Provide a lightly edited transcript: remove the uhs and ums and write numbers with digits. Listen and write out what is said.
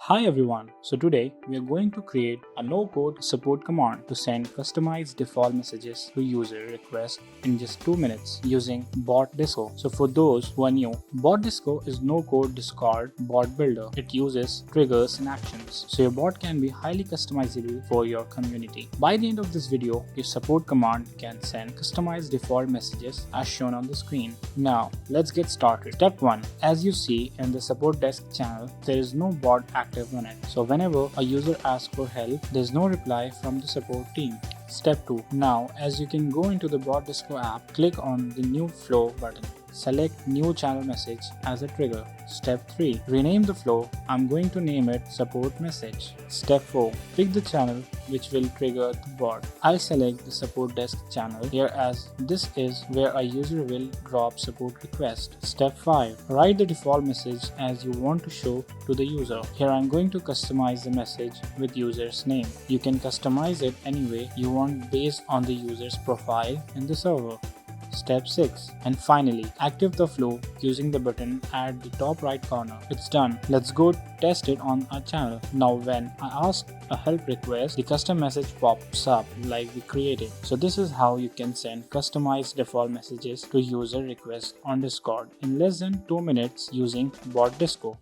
Hi everyone, so today we are going to create a no-code support command to send customized default messages to user requests in just 2 minutes using Bot Disco. So for those who are new, Bot Disco is no-code Discord bot builder. It uses triggers and actions, so your bot can be highly customizable for your community. By the end of this video, your support command can send customized default messages as shown on the screen. Now let's get started. Step 1. As you see in the support desk channel, there is no bot active on it. So whenever a user asks for help, there's no reply from the support team. Step 2. Now, as you can go into the Bot Disco app, click on the New Flow button. Select New Channel Message as a trigger. Step 3. Rename the flow. I'm going to name it Support Message. Step 4. Pick the channel which will trigger the bot. I'll select the Support Desk channel here as this is where a user will drop support request. Step 5. Write the default message as you want to show to the user. Here I'm going to customize the message with user's name. You can customize it any way you want based on the user's profile in the server. Step 6. And finally, active the flow using the button at the top right corner. It's done. Let's go test it on our channel. Now when I ask a help request, the custom message pops up like we created. So this is how you can send customized default messages to user requests on Discord in less than 2 minutes using Bot Disco.